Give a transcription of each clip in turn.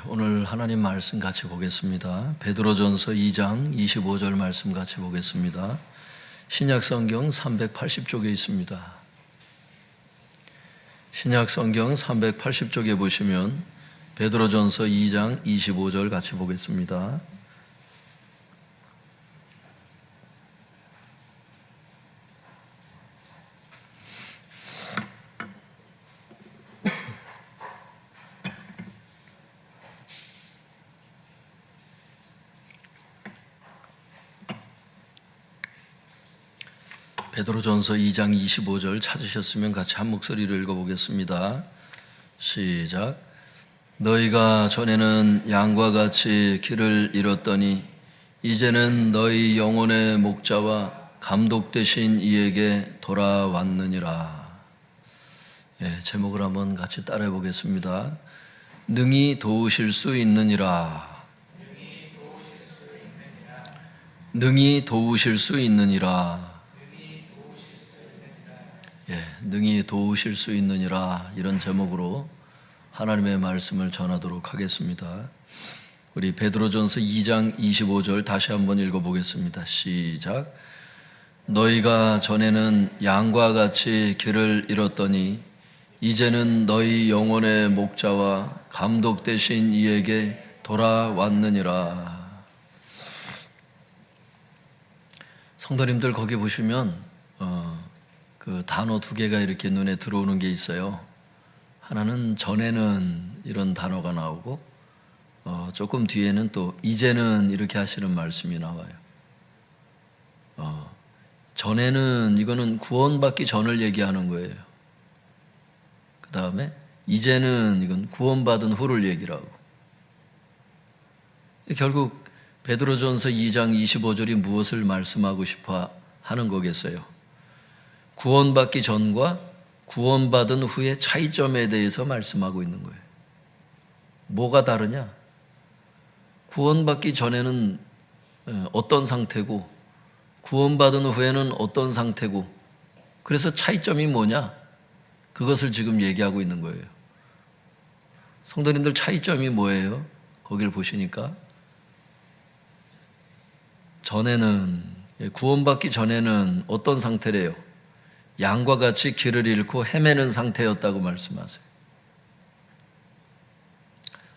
오늘 하나님 말씀 같이 보겠습니다. 베드로전서 2장 25절 말씀 같이 보겠습니다. 신약 성경 380쪽에 있습니다. 신약 성경 380쪽에 보시면 베드로전서 2장 25절 같이 보겠습니다. 베드로전서 2장 25절 찾으셨으면 같이 한 목소리를 읽어보겠습니다. 시작. 너희가 전에는 양과 같이 길을 잃었더니 이제는 너희 영혼의 목자와 감독 되신 이에게 돌아왔느니라. 제목을 한번 같이 따라해 보겠습니다. 능히 도우실 수 있느니라. 능히 도우실 수 있느니라. 능히 도우실 수 있느니라, 이런 제목으로 하나님의 말씀을 전하도록 하겠습니다. 우리 베드로전서 2장 25절 다시 한번 읽어보겠습니다. 시작. 너희가 전에는 양과 같이 길을 잃었더니 이제는 너희 영혼의 목자와 감독 되신 이에게 돌아왔느니라. 성도님들, 거기 보시면 그 단어 두 개가 이렇게 눈에 들어오는 게 있어요. 하나는 전에는 이런 단어가 나오고 조금 뒤에는 또 이제는 이렇게 하시는 말씀이 나와요. 전에는 이거는 구원받기 전을 얘기하는 거예요. 그 다음에 이제는 이건 구원받은 후를 얘기를 하고. 결국 베드로전서 2장 25절이 무엇을 말씀하고 싶어 하는 거겠어요? 구원받기 전과 구원받은 후의 차이점에 대해서 말씀하고 있는 거예요. 뭐가 다르냐? 구원받기 전에는 어떤 상태고 구원받은 후에는 어떤 상태고, 그래서 차이점이 뭐냐? 그것을 지금 얘기하고 있는 거예요. 성도님들, 차이점이 뭐예요? 거기를 보시니까 전에는, 구원받기 전에는 어떤 상태래요? 양과 같이 길을 잃고 헤매는 상태였다고 말씀하세요.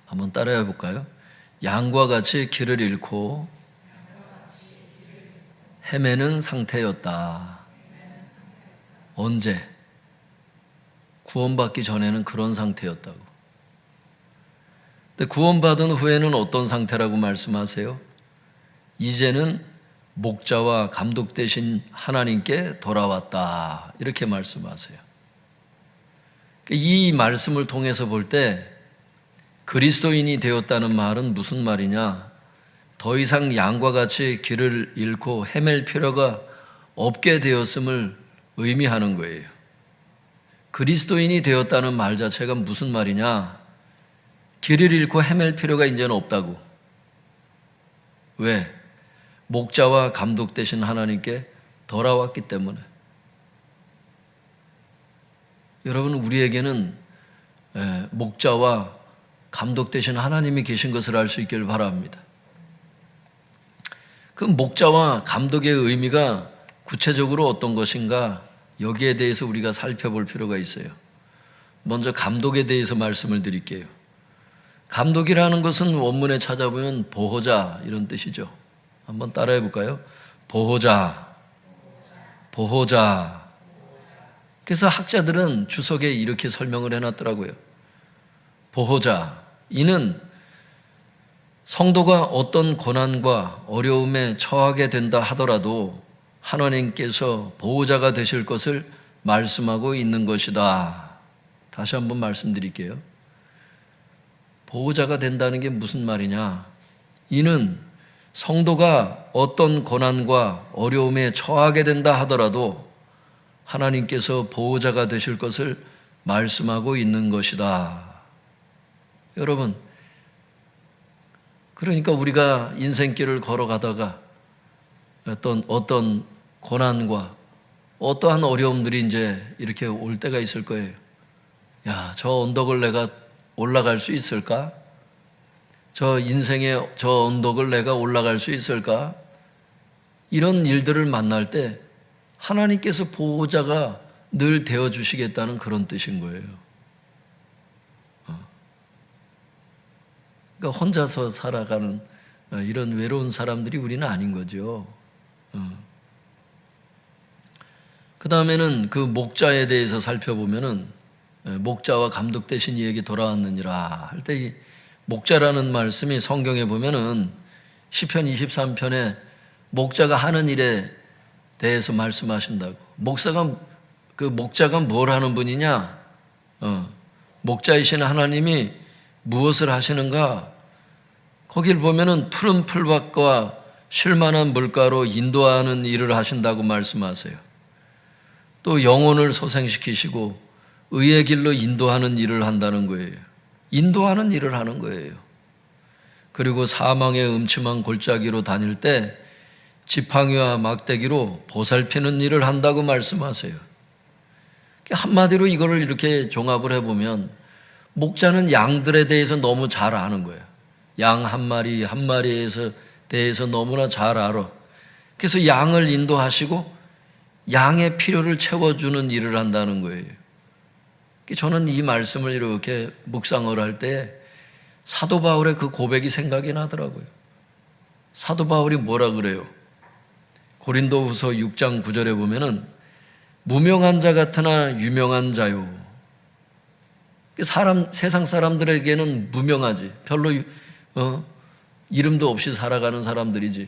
한번 따라해 볼까요? 양과 같이 길을 잃고 헤매는 상태였다. 언제? 구원받기 전에는 그런 상태였다고. 근데 구원받은 후에는 어떤 상태라고 말씀하세요? 이제는 목자와 감독 되신 하나님께 돌아왔다, 이렇게 말씀하세요. 이 말씀을 통해서 볼 때 그리스도인이 되었다는 말은 무슨 말이냐? 더 이상 양과 같이 길을 잃고 헤맬 필요가 없게 되었음을 의미하는 거예요. 그리스도인이 되었다는 말 자체가 무슨 말이냐? 길을 잃고 헤맬 필요가 이제는 없다고. 왜? 목자와 감독 되신 하나님께 돌아왔기 때문에. 여러분, 우리에게는 목자와 감독 되신 하나님이 계신 것을 알 수 있기를 바랍니다. 그 목자와 감독의 의미가 구체적으로 어떤 것인가, 여기에 대해서 우리가 살펴볼 필요가 있어요. 먼저 감독에 대해서 말씀을 드릴게요. 감독이라는 것은 원문에 찾아보면 보호자, 이런 뜻이죠. 한번 따라해 볼까요? 보호자, 보호자. 그래서 학자들은 주석에 이렇게 설명을 해놨더라고요. 보호자, 이는 성도가 어떤 고난과 어려움에 처하게 된다 하더라도 하나님께서 보호자가 되실 것을 말씀하고 있는 것이다. 다시 한번 말씀드릴게요. 보호자가 된다는 게 무슨 말이냐? 이는 성도가 어떤 고난과 어려움에 처하게 된다 하더라도 하나님께서 보호자가 되실 것을 말씀하고 있는 것이다. 여러분, 그러니까 우리가 인생길을 걸어가다가 어떤 고난과 어떠한 어려움들이 이제 이렇게 올 때가 있을 거예요. 야, 저 언덕을 내가 올라갈 수 있을까? 저 인생의 저 언덕을 내가 올라갈 수 있을까? 이런 일들을 만날 때 하나님께서 보호자가 늘 되어주시겠다는 그런 뜻인 거예요. 그러니까 혼자서 살아가는 이런 외로운 사람들이 우리는 아닌 거죠. 그 다음에는 그 목자에 대해서 살펴보면은 목자와 감독 대신 이에게 돌아왔느니라 할 때 이 목자라는 말씀이 성경에 보면은 시편 23편에 목자가 하는 일에 대해서 말씀하신다고. 그 목자가 뭘 하는 분이냐? 목자이신 하나님이 무엇을 하시는가? 거길 보면은 푸른 풀밭과 쉴만한 물가로 인도하는 일을 하신다고 말씀하세요. 또 영혼을 소생시키시고 의의 길로 인도하는 일을 한다는 거예요. 인도하는 일을 하는 거예요. 그리고 사망의 음침한 골짜기로 다닐 때 지팡이와 막대기로 보살피는 일을 한다고 말씀하세요. 한마디로 이거를 이렇게 종합을 해보면 목자는 양들에 대해서 너무 잘 아는 거예요. 양 한 마리 한 마리에 대해서 너무나 잘 알아. 그래서 양을 인도하시고 양의 필요를 채워주는 일을 한다는 거예요. 저는 이 말씀을 이렇게 묵상을 할 때 사도 바울의 그 고백이 생각이 나더라고요. 사도 바울이 뭐라 그래요? 고린도후서 6장 9절에 보면은 무명한 자 같으나 유명한 자요. 세상 사람들에게는 무명하지. 별로 이름도 없이 살아가는 사람들이지.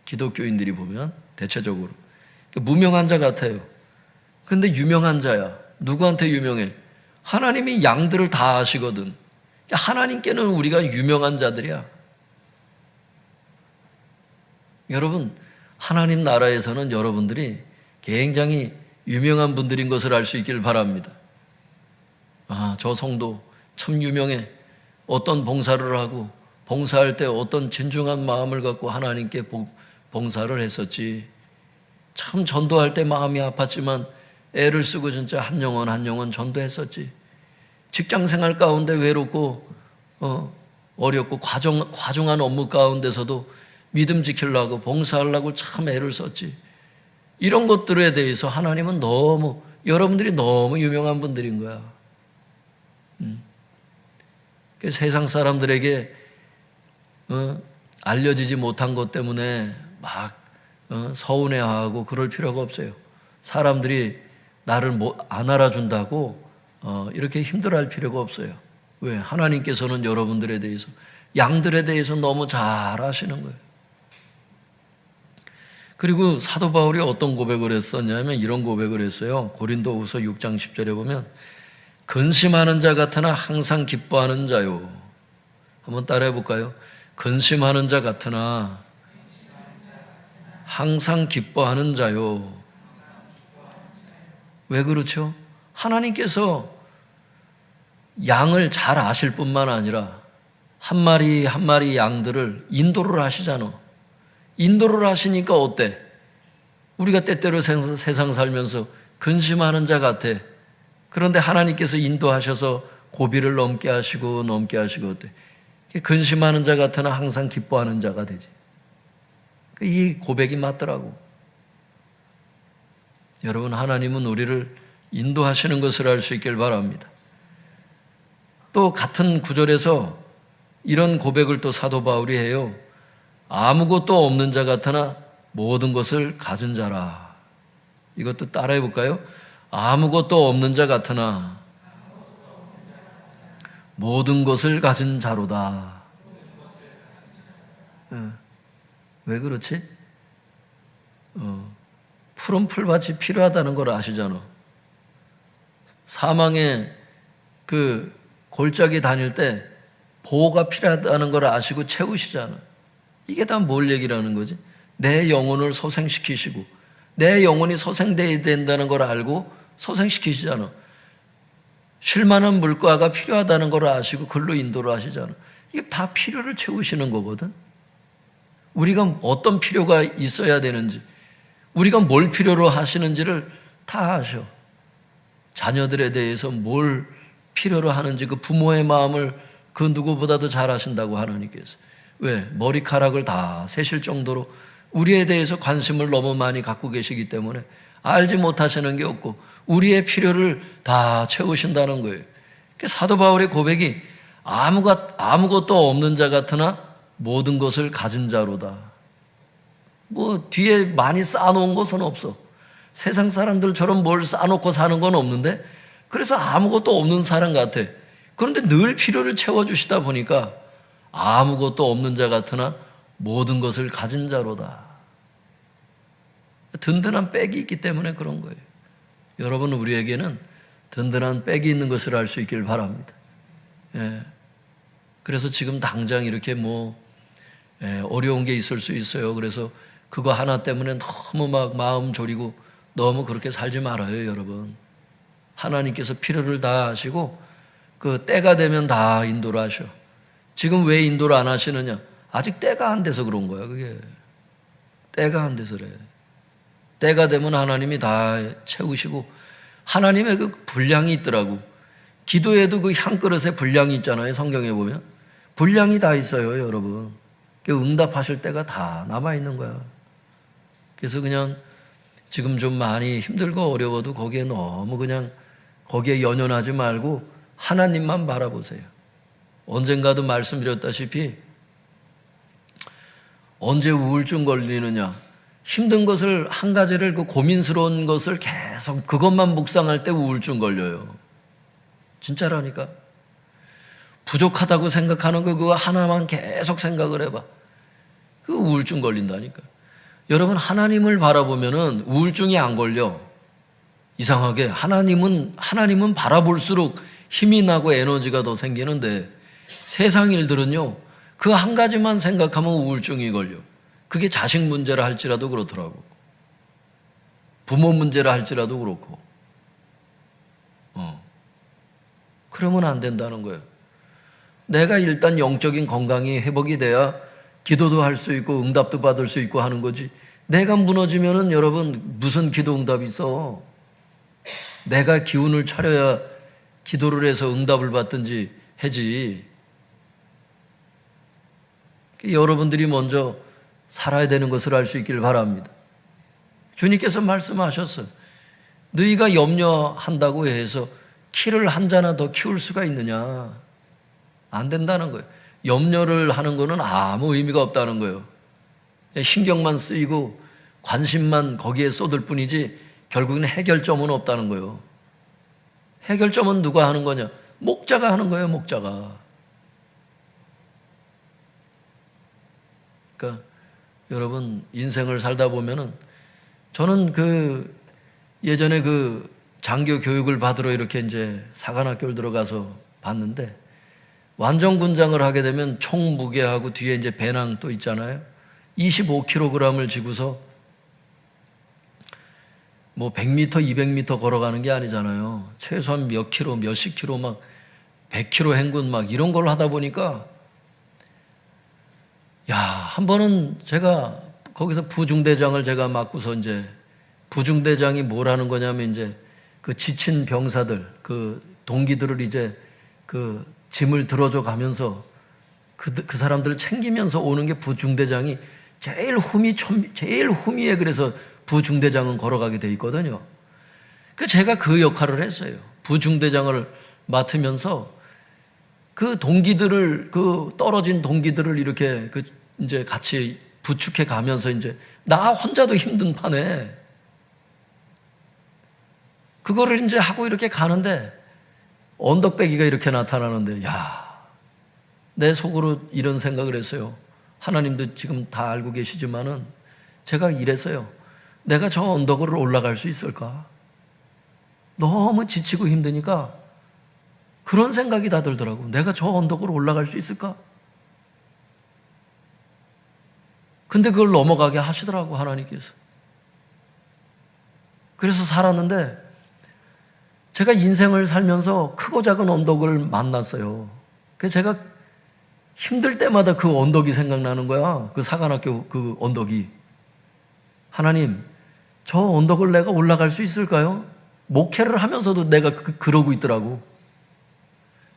기독교인들이 보면 대체적으로 무명한 자 같아요. 그런데 유명한 자야. 누구한테 유명해? 하나님이 양들을 다 아시거든. 하나님께는 우리가 유명한 자들이야. 여러분, 하나님 나라에서는 여러분들이 굉장히 유명한 분들인 것을 알 수 있기를 바랍니다. 저 성도 참 유명해. 어떤 봉사를 하고 봉사할 때 어떤 진중한 마음을 갖고 하나님께 봉사를 했었지. 참 전도할 때 마음이 아팠지만 애를 쓰고 진짜 한 영혼 전도했었지. 직장생활 가운데 외롭고 어렵고 과중한 업무 가운데서도 믿음 지키려고 봉사하려고 참 애를 썼지. 이런 것들에 대해서 하나님은 여러분들이 너무 유명한 분들인 거야. 세상 사람들에게 알려지지 못한 것 때문에 막 서운해하고 그럴 필요가 없어요. 사람들이 나를 안 알아준다고 이렇게 힘들어할 필요가 없어요. 왜? 하나님께서는 여러분들에 대해서, 양들에 대해서 너무 잘 아시는 거예요. 그리고 사도 바울이 어떤 고백을 했었냐면 이런 고백을 했어요. 고린도후서 6장 10절에 보면 근심하는 자 같으나 항상 기뻐하는 자요. 한번 따라해 볼까요? 근심하는 자 같으나 항상 기뻐하는 자요. 왜 그렇죠? 하나님께서 양을 잘 아실 뿐만 아니라 한 마리 한 마리 양들을 인도를 하시잖아. 인도를 하시니까 어때? 우리가 때때로 세상 살면서 근심하는 자 같아. 그런데 하나님께서 인도하셔서 고비를 넘게 하시고 어때? 근심하는 자 같으나 항상 기뻐하는 자가 되지. 이 고백이 맞더라고. 여러분, 하나님은 우리를 인도하시는 것을 알 수 있길 바랍니다. 또 같은 구절에서 이런 고백을 또 사도 바울이 해요. 아무것도 없는 자 같으나 모든 것을 가진 자라. 이것도 따라해 볼까요? 아무것도 없는 자 같으나 모든 것을 가진 자로다. 왜 그렇지? 푸른 풀밭이 필요하다는 걸 아시잖아. 사망의 그 골짜기 다닐 때 보호가 필요하다는 걸 아시고 채우시잖아. 이게 다 뭘 얘기라는 거지? 내 영혼을 소생시키시고 내 영혼이 소생돼야 된다는 걸 알고 소생시키시잖아. 쉴만한 물가가 필요하다는 걸 아시고 글로 인도를 하시잖아. 이게 다 필요를 채우시는 거거든. 우리가 어떤 필요가 있어야 되는지, 우리가 뭘 필요로 하시는지를 다 아셔. 자녀들에 대해서 뭘 필요로 하는지 그 부모의 마음을 그 누구보다도 잘 하신다고 하나님께서. 왜? 머리카락을 다 세실 정도로 우리에 대해서 관심을 너무 많이 갖고 계시기 때문에 알지 못하시는 게 없고 우리의 필요를 다 채우신다는 거예요. 사도 바울의 고백이 아무것도 없는 자 같으나 모든 것을 가진 자로다. 뭐 뒤에 많이 쌓아놓은 것은 없어. 세상 사람들처럼 뭘 쌓아놓고 사는 건 없는데 그래서 아무것도 없는 사람 같아. 그런데 늘 필요를 채워주시다 보니까 아무것도 없는 자 같으나 모든 것을 가진 자로다. 든든한 백이 있기 때문에 그런 거예요. 여러분, 우리에게는 든든한 백이 있는 것을 알 수 있길 바랍니다. 예. 그래서 지금 당장 이렇게 어려운 게 있을 수 있어요. 그래서 그거 하나 때문에 너무 막 마음 졸이고 너무 그렇게 살지 말아요, 여러분. 하나님께서 필요를 다 하시고 그 때가 되면 다 인도를 하셔. 지금 왜 인도를 안 하시느냐? 아직 때가 안 돼서 그런 거야, 그게. 때가 안 돼서 그래. 때가 되면 하나님이 다 채우시고 하나님의 그 분량이 있더라고. 기도에도 그 향그릇에 분량이 있잖아요, 성경에 보면. 분량이 다 있어요, 여러분. 응답하실 때가 다 남아있는 거야. 그래서 그냥 지금 좀 많이 힘들고 어려워도 거기에 너무 그냥 거기에 연연하지 말고 하나님만 바라보세요. 언젠가도 말씀드렸다시피 언제 우울증 걸리느냐, 힘든 것을 한 가지를 그 고민스러운 것을 계속 그것만 묵상할 때 우울증 걸려요. 진짜라니까. 부족하다고 생각하는 거 그거 하나만 계속 생각을 해봐. 그 우울증 걸린다니까. 여러분, 하나님을 바라보면은 우울증이 안 걸려. 이상하게 하나님은 바라볼수록 힘이 나고 에너지가 더 생기는데 세상 일들은요, 그 한 가지만 생각하면 우울증이 걸려. 그게 자식 문제라 할지라도 그렇더라고. 부모 문제라 할지라도 그렇고. 그러면 안 된다는 거예요. 내가 일단 영적인 건강이 회복이 돼야 기도도 할 수 있고 응답도 받을 수 있고 하는 거지. 내가 무너지면은 여러분 무슨 기도 응답이 있어? 내가 기운을 차려야 기도를 해서 응답을 받든지 하지. 여러분들이 먼저 살아야 되는 것을 알 수 있기를 바랍니다. 주님께서 말씀하셨어요. 너희가 염려한다고 해서 키를 한 자나 더 키울 수가 있느냐? 안 된다는 거예요. 염려를 하는 거는 아무 의미가 없다는 거예요. 신경만 쓰이고 관심만 거기에 쏟을 뿐이지 결국에는 해결점은 없다는 거예요. 해결점은 누가 하는 거냐? 목자가 하는 거예요, 목자가. 그러니까 여러분, 인생을 살다 보면은 저는 예전에 장교 교육을 받으러 이렇게 이제 사관학교를 들어가서 봤는데 완전군장을 하게 되면 총 무게하고 뒤에 이제 배낭 또 있잖아요. 25kg을 지고서 100m, 200m 걸어가는 게 아니잖아요. 최소한 몇 킬로, 몇십 킬로 막 100km 행군 막 이런 걸 하다 보니까 한 번은 제가 거기서 부중대장을 제가 맡고서 이제 부중대장이 뭘 하는 거냐면 이제 그 지친 병사들, 그 동기들을 이제 그 짐을 들어줘 가면서 그 사람들을 챙기면서 오는 게 부중대장이 제일 후미에 그래서 부중대장은 걸어가게 돼 있거든요. 제가 그 역할을 했어요. 부중대장을 맡으면서 그 동기들을, 그 떨어진 동기들을 이렇게 이제 같이 부축해 가면서 이제 나 혼자도 힘든 판에 그거를 이제 하고 이렇게 가는데 언덕배기가 이렇게 나타나는데 내 속으로 이런 생각을 했어요. 하나님도 지금 다 알고 계시지만은 제가 이랬어요. 내가 저 언덕을 올라갈 수 있을까? 너무 지치고 힘드니까 그런 생각이 다 들더라고. 내가 저 언덕을 올라갈 수 있을까? 근데 그걸 넘어가게 하시더라고, 하나님께서. 그래서 살았는데 제가 인생을 살면서 크고 작은 언덕을 만났어요. 그래서 제가 힘들 때마다 그 언덕이 생각나는 거야. 그 사관학교 그 언덕이. 하나님, 저 언덕을 내가 올라갈 수 있을까요? 목회를 하면서도 내가 그러고 있더라고.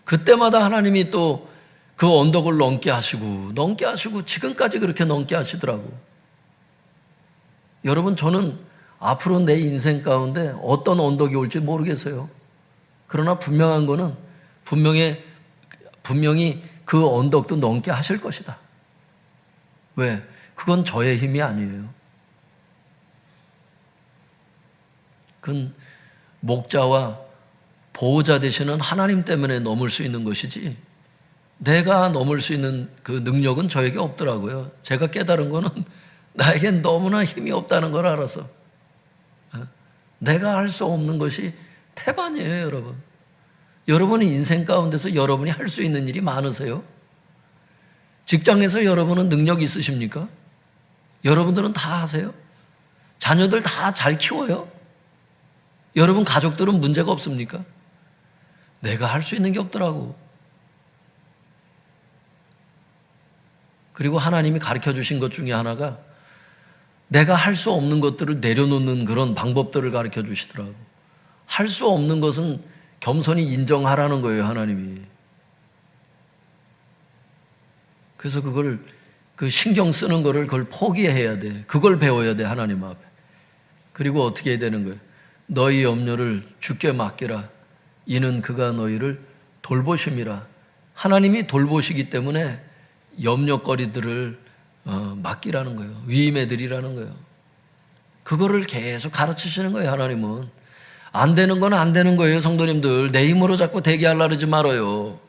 그때마다 하나님이 또 그 언덕을 넘게 하시고 지금까지 그렇게 넘게 하시더라고. 여러분, 저는 앞으로 내 인생 가운데 어떤 언덕이 올지 모르겠어요. 그러나 분명한 거는 분명히 그 언덕도 넘게 하실 것이다. 왜? 그건 저의 힘이 아니에요. 그건 목자와 보호자 되시는 하나님 때문에 넘을 수 있는 것이지, 내가 넘을 수 있는 그 능력은 저에게 없더라고요. 제가 깨달은 거는 나에겐 너무나 힘이 없다는 걸 알아서 내가 할 수 없는 것이 태반이에요, 여러분. 여러분의 인생 가운데서 여러분이 할 수 있는 일이 많으세요? 직장에서 여러분은 능력 있으십니까? 여러분들은 다 하세요? 자녀들 다 잘 키워요? 여러분 가족들은 문제가 없습니까? 내가 할 수 있는 게 없더라고. 그리고 하나님이 가르쳐 주신 것 중에 하나가 내가 할 수 없는 것들을 내려놓는 그런 방법들을 가르쳐 주시더라고. 할 수 없는 것은 겸손히 인정하라는 거예요, 하나님이. 그래서 그 신경 쓰는 거를 그걸 포기해야 돼. 그걸 배워야 돼, 하나님 앞에. 그리고 어떻게 해야 되는 거예요? 너희 염려를 주께 맡기라. 이는 그가 너희를 돌보심이라. 하나님이 돌보시기 때문에 염려거리들을 맡기라는 거예요. 위임해드리라는 거예요. 그거를 계속 가르치시는 거예요, 하나님은. 안 되는 건 안 되는 거예요, 성도님들. 내 힘으로 자꾸 되게 하려고 그러지 말아요.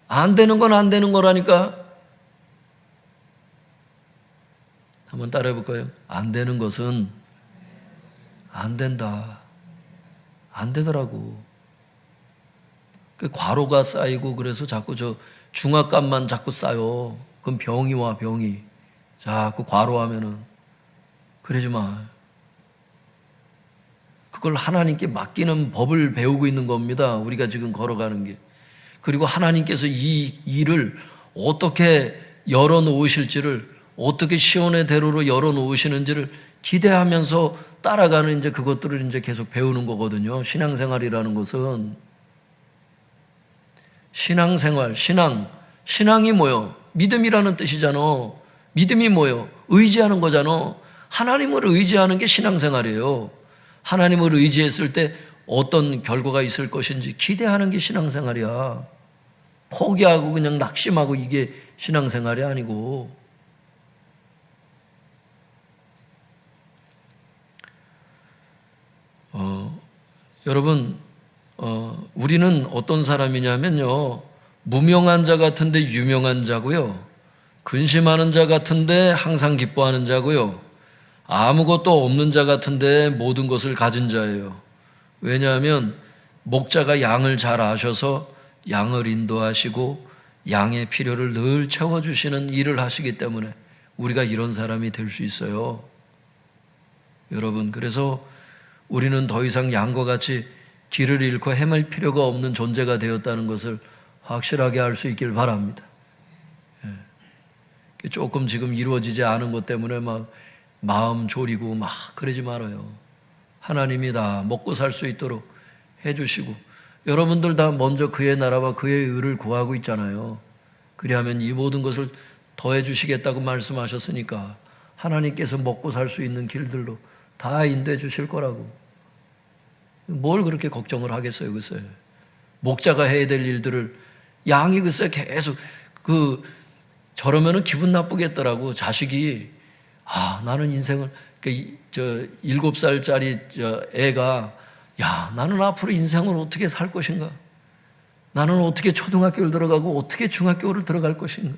안 되는 건 안 되는 거라니까. 한번 따라해 볼까요? 안 되는 것은 안 된다. 안 되더라고. 그 과로가 쌓이고 그래서 자꾸 중압감만 자꾸 쌓여. 그럼 병이 와, 병이. 자꾸 과로하면은. 그러지 마. 그걸 하나님께 맡기는 법을 배우고 있는 겁니다. 우리가 지금 걸어가는 게. 그리고 하나님께서 이 일을 어떻게 열어놓으실지를, 어떻게 시온의 대로로 열어놓으시는지를 기대하면서 따라가는 이제 그것들을 이제 계속 배우는 거거든요. 신앙생활이라는 것은. 신앙생활, 신앙이 뭐요? 믿음이라는 뜻이잖아. 믿음이 뭐요? 의지하는 거잖아. 하나님을 의지하는 게 신앙생활이에요. 하나님을 의지했을 때 어떤 결과가 있을 것인지 기대하는 게 신앙생활이야. 포기하고 그냥 낙심하고 이게 신앙생활이 아니고. 여러분, 우리는 어떤 사람이냐면요, 무명한 자 같은데 유명한 자고요, 근심하는 자 같은데 항상 기뻐하는 자고요, 아무것도 없는 자 같은데 모든 것을 가진 자예요. 왜냐하면 목자가 양을 잘 아셔서 양을 인도하시고 양의 필요를 늘 채워주시는 일을 하시기 때문에 우리가 이런 사람이 될 수 있어요. 여러분, 그래서 우리는 더 이상 양과 같이 길을 잃고 헤맬 필요가 없는 존재가 되었다는 것을 확실하게 알 수 있길 바랍니다. 조금 지금 이루어지지 않은 것 때문에 막 마음 졸이고 막 그러지 말아요. 하나님이 다 먹고 살 수 있도록 해주시고, 여러분들 다 먼저 그의 나라와 그의 의를 구하고 있잖아요. 그리하면 이 모든 것을 더해 주시겠다고 말씀하셨으니까 하나님께서 먹고 살 수 있는 길들로 다 인도해 주실 거라고. 뭘 그렇게 걱정을 하겠어요, 글쎄. 목자가 해야 될 일들을 양이 글쎄 계속 저러면은 기분 나쁘겠더라고. 자식이 나는 인생을 7살짜리 애가 나는 앞으로 인생을 어떻게 살 것인가? 나는 어떻게 초등학교를 들어가고 어떻게 중학교를 들어갈 것인가?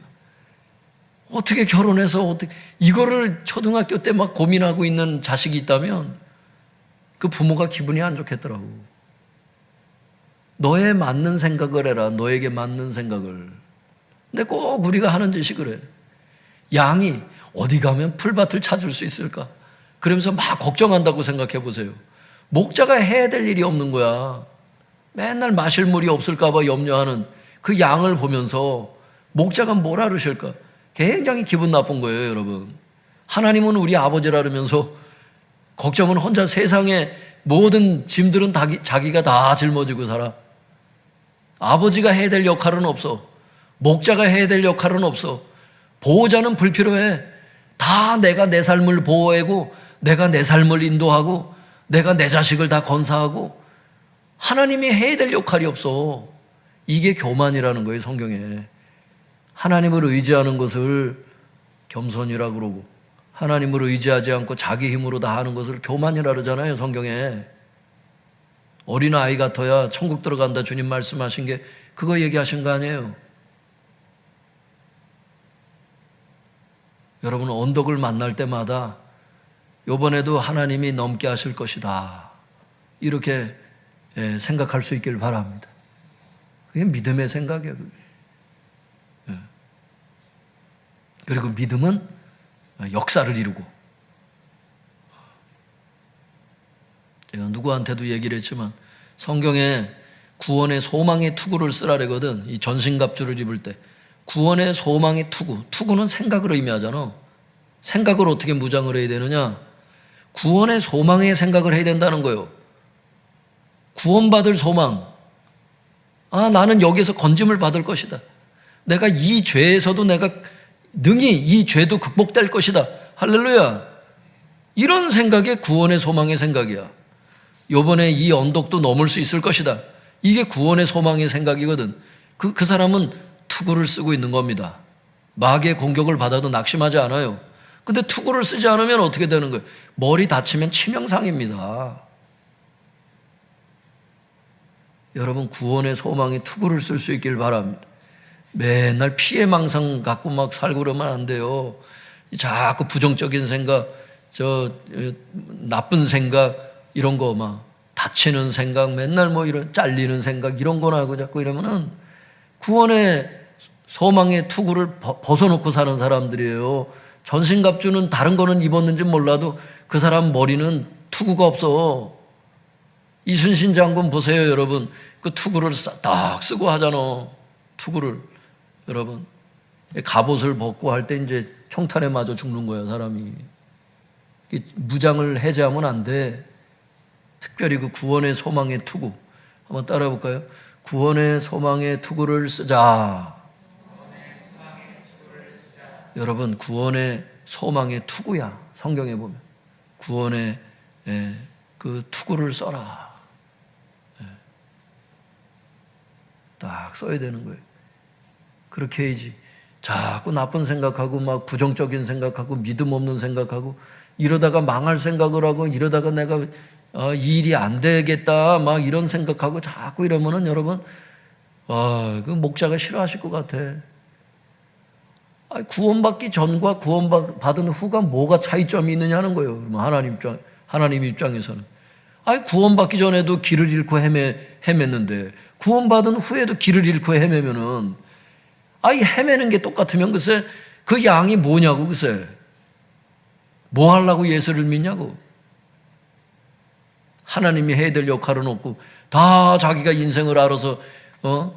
어떻게 결혼해서 이거를 초등학교 때 막 고민하고 있는 자식이 있다면 그 부모가 기분이 안 좋겠더라고. 너에 맞는 생각을 해라. 너에게 맞는 생각을. 근데 꼭 우리가 하는 짓이 그래. 양이 어디 가면 풀밭을 찾을 수 있을까? 그러면서 막 걱정한다고 생각해 보세요. 목자가 해야 될 일이 없는 거야. 맨날 마실 물이 없을까 봐 염려하는 그 양을 보면서 목자가 뭐라 그러실까? 굉장히 기분 나쁜 거예요, 여러분. 하나님은 우리 아버지라 그러면서 걱정은 혼자 세상의 모든 짐들은 자기가 다 짊어지고 살아. 아버지가 해야 될 역할은 없어. 목자가 해야 될 역할은 없어. 보호자는 불필요해. 다 내가 내 삶을 보호하고 내가 내 삶을 인도하고 내가 내 자식을 다 건사하고 하나님이 해야 될 역할이 없어. 이게 교만이라는 거예요, 성경에. 하나님을 의지하는 것을 겸손이라 그러고 하나님을 의지하지 않고 자기 힘으로 다 하는 것을 교만이라 그러잖아요, 성경에. 어린아이 같아야 천국 들어간다 주님 말씀하신 게 그거 얘기하신 거 아니에요. 여러분, 언덕을 만날 때마다 이번에도 하나님이 넘게 하실 것이다, 이렇게 생각할 수 있길 바랍니다. 그게 믿음의 생각이에요. 그게. 그리고 믿음은 역사를 이루고, 제가 누구한테도 얘기를 했지만 성경에 구원의 소망의 투구를 쓰라 그러거든. 이 전신갑주를 입을 때 구원의 소망의 투구, 투구는 생각을 의미하잖아. 생각을 어떻게 무장을 해야 되느냐? 구원의 소망의 생각을 해야 된다는 거예요. 구원받을 소망. 아, 나는 여기서 건짐을 받을 것이다. 내가 이 죄에서도 내가 능히 이 죄도 극복될 것이다. 할렐루야. 이런 생각이 구원의 소망의 생각이야. 요번에 이 언덕도 넘을 수 있을 것이다. 이게 구원의 소망의 생각이거든. 그 사람은 투구를 쓰고 있는 겁니다. 마귀의 공격을 받아도 낙심하지 않아요. 근데 투구를 쓰지 않으면 어떻게 되는 거예요? 머리 다치면 치명상입니다. 여러분, 구원의 소망에 투구를 쓸 수 있길 바랍니다. 맨날 피해망상 갖고 막 살고 그러면 안 돼요. 자꾸 부정적인 생각, 나쁜 생각, 이런 거 막 다치는 생각, 맨날 뭐 이런 잘리는 생각, 이런 거나 하고 자꾸 이러면은 구원의 소망의 투구를 벗어놓고 사는 사람들이에요. 전신갑주는 다른 거는 입었는지 몰라도 그 사람 머리는 투구가 없어. 이순신 장군 보세요, 여러분. 그 투구를 딱 쓰고 하잖아. 투구를. 여러분, 갑옷을 벗고 할 때 이제 총탄에 맞아 죽는 거야, 사람이. 무장을 해제하면 안 돼. 특별히 그 구원의 소망의 투구. 한번 따라해 볼까요? 구원의 소망의 투구를 쓰자. 여러분, 구원의 소망의 투구야. 성경에 보면 구원의 그 투구를 써라. 딱 써야 되는 거예요. 그렇게 해야지. 자꾸 나쁜 생각하고 막 부정적인 생각하고 믿음 없는 생각하고 이러다가 망할 생각을 하고 이러다가 내가 이 일이 안 되겠다 막 이런 생각하고 자꾸 이러면은 여러분, 그 목자가 싫어하실 것 같아. 구원받기 전과 구원받은 후가 뭐가 차이점이 있느냐는 거예요. 그러면 하나님 입장에서는. 구원받기 전에도 길을 잃고 헤맸는데 구원받은 후에도 길을 잃고 헤매면은 헤매는 게 똑같으면 글쎄 그 양이 뭐냐고, 글쎄 뭐 하려고 예수를 믿냐고. 하나님이 해야 될 역할은 없고 다 자기가 인생을 알아서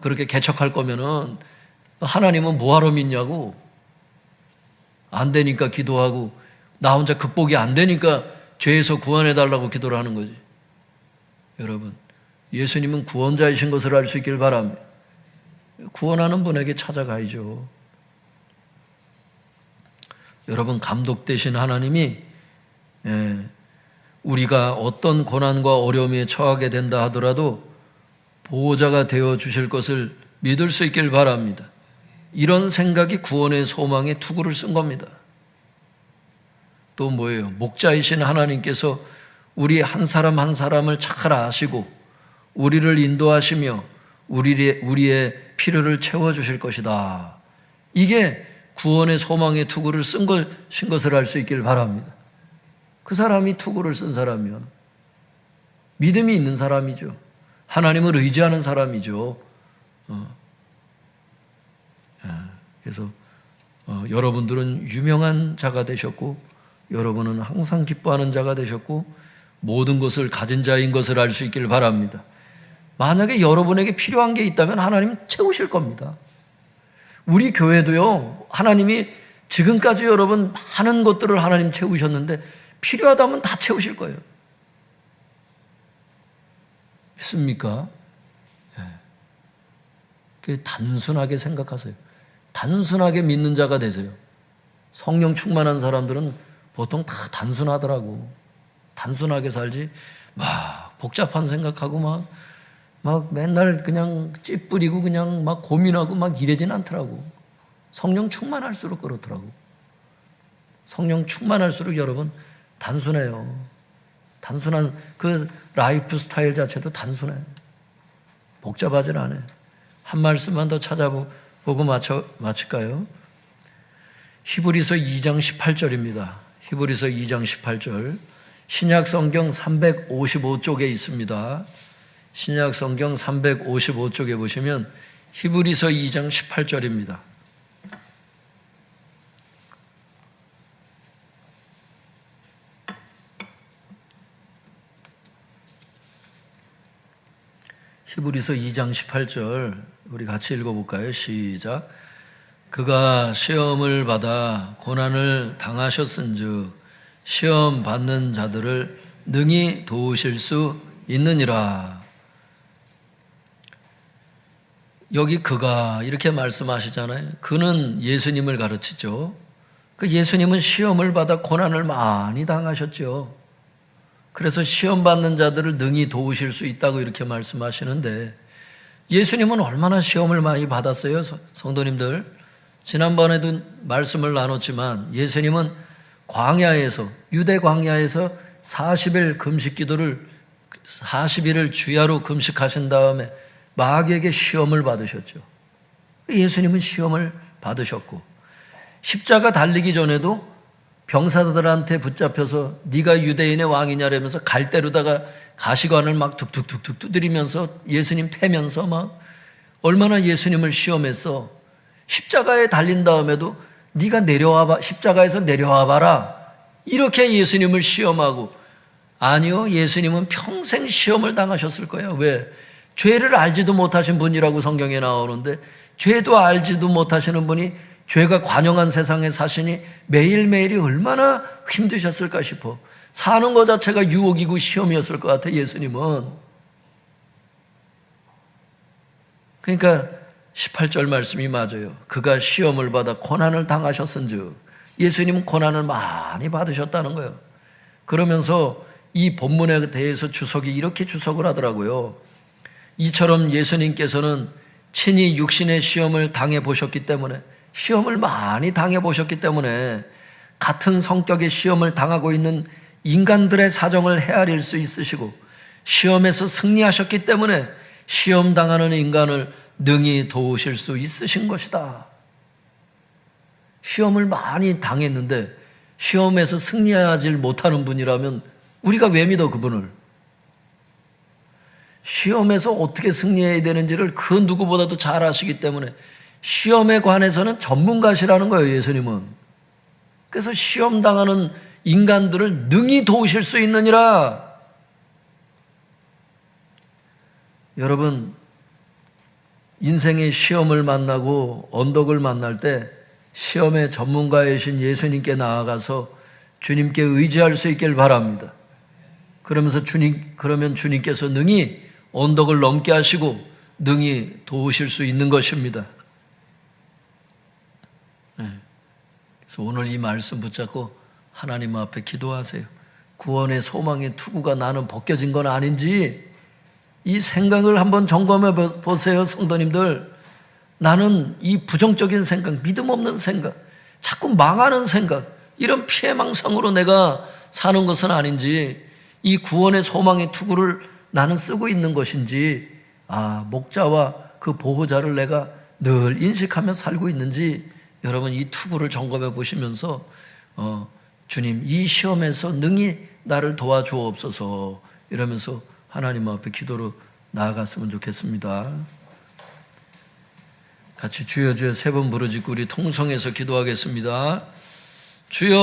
그렇게 개척할 거면은 하나님은 뭐하러 믿냐고. 안 되니까 기도하고 나 혼자 극복이 안 되니까 죄에서 구원해 달라고 기도를 하는 거지. 여러분, 예수님은 구원자이신 것을 알 수 있길 바랍니다. 구원하는 분에게 찾아가야죠. 여러분, 감독 되신 하나님이 우리가 어떤 고난과 어려움에 처하게 된다 하더라도 보호자가 되어 주실 것을 믿을 수 있길 바랍니다. 이런 생각이 구원의 소망의 투구를 쓴 겁니다. 또 뭐예요? 목자이신 하나님께서 우리 한 사람 한 사람을 잘 아시고 우리를 인도하시며 우리의 필요를 채워주실 것이다. 이게 구원의 소망의 투구를 쓴 것을 알 수 있길 바랍니다. 그 사람이 투구를 쓴 사람이면 믿음이 있는 사람이죠. 하나님을 의지하는 사람이죠. 그래서 여러분들은 유명한 자가 되셨고 여러분은 항상 기뻐하는 자가 되셨고 모든 것을 가진 자인 것을 알 수 있기를 바랍니다. 만약에 여러분에게 필요한 게 있다면 하나님 채우실 겁니다. 우리 교회도요, 하나님이 지금까지 여러분 많은 것들을 하나님 채우셨는데 필요하다면 다 채우실 거예요. 믿습니까? 그 단순하게 생각하세요. 단순하게 믿는 자가 되세요. 성령 충만한 사람들은 보통 다 단순하더라고. 단순하게 살지 막 복잡한 생각하고 막 맨날 그냥 찌뿌리고 그냥 막 고민하고 막 이러진 않더라고. 성령 충만할수록 그렇더라고. 성령 충만할수록 여러분 단순해요. 단순한 그 라이프 스타일 자체도 단순해. 복잡하진 않아요. 한 말씀만 더 찾아보고 마칠까요? 히브리서 2장 18절입니다. 히브리서 2장 18절. 신약 성경 355쪽에 있습니다. 신약 성경 355쪽에 보시면 히브리서 2장 18절입니다. 히브리서 2장 18절 우리 같이 읽어볼까요? 시작. 그가 시험을 받아 고난을 당하셨은즉 시험 받는 자들을 능히 도우실 수 있느니라. 여기 그가 이렇게 말씀하시잖아요. 그는 예수님을 가르치죠. 그 예수님은 시험을 받아 고난을 많이 당하셨죠. 그래서 시험 받는 자들을 능히 도우실 수 있다고 이렇게 말씀하시는데 예수님은 얼마나 시험을 많이 받았어요, 성도님들? 지난번에도 말씀을 나눴지만 예수님은 광야에서 유대 광야에서 40일 금식 기도를 40일을 주야로 금식하신 다음에 마귀에게 시험을 받으셨죠. 예수님은 시험을 받으셨고 십자가 달리기 전에도 병사들한테 붙잡혀서 네가 유대인의 왕이냐라면서 갈대로다가 가시관을 막 툭툭툭툭 두드리면서 예수님 패면서 막 얼마나 예수님을 시험했어. 십자가에 달린 다음에도 네가 내려와봐, 십자가에서 내려와봐라 이렇게 예수님을 시험하고, 아니요, 예수님은 평생 시험을 당하셨을 거예요. 왜? 죄를 알지도 못하신 분이라고 성경에 나오는데 죄도 알지도 못하시는 분이 죄가 관영한 세상에 사시니 매일매일이 얼마나 힘드셨을까 싶어. 사는 것 자체가 유혹이고 시험이었을 것 같아, 예수님은. 그러니까 18절 말씀이 맞아요. 그가 시험을 받아 고난을 당하셨은즉, 예수님은 고난을 많이 받으셨다는 거예요. 그러면서 이 본문에 대해서 주석이 이렇게 주석을 하더라고요. 이처럼 예수님께서는 친히 육신의 시험을 당해보셨기 때문에, 시험을 많이 당해보셨기 때문에 같은 성격의 시험을 당하고 있는 인간들의 사정을 헤아릴 수 있으시고, 시험에서 승리하셨기 때문에 시험 당하는 인간을 능히 도우실 수 있으신 것이다. 시험을 많이 당했는데 시험에서 승리하지 못하는 분이라면 우리가 왜 믿어, 그분을? 시험에서 어떻게 승리해야 되는지를 그 누구보다도 잘 아시기 때문에 시험에 관해서는 전문가시라는 거예요, 예수님은. 그래서 시험 당하는 인간들을 능히 도우실 수 있느니라. 여러분, 인생의 시험을 만나고 언덕을 만날 때 시험의 전문가이신 예수님께 나아가서 주님께 의지할 수 있길 바랍니다. 그러면 주님께서 능히 언덕을 넘게 하시고 능히 도우실 수 있는 것입니다. 그래서 오늘 이 말씀 붙잡고 하나님 앞에 기도하세요. 구원의 소망의 투구가 나는 벗겨진 건 아닌지 이 생각을 한번 점검해 보세요, 성도님들. 나는 이 부정적인 생각, 믿음 없는 생각, 자꾸 망하는 생각, 이런 피해망상으로 내가 사는 것은 아닌지, 이 구원의 소망의 투구를 나는 쓰고 있는 것인지, 목자와 그 보호자를 내가 늘 인식하며 살고 있는지, 여러분 이 투구를 점검해 보시면서 주님, 이 시험에서 능히 나를 도와주옵소서 이러면서 하나님 앞에 기도로 나아갔으면 좋겠습니다. 같이 주여 주여 세 번 부르짖고 우리 통성해서 기도하겠습니다. 주여.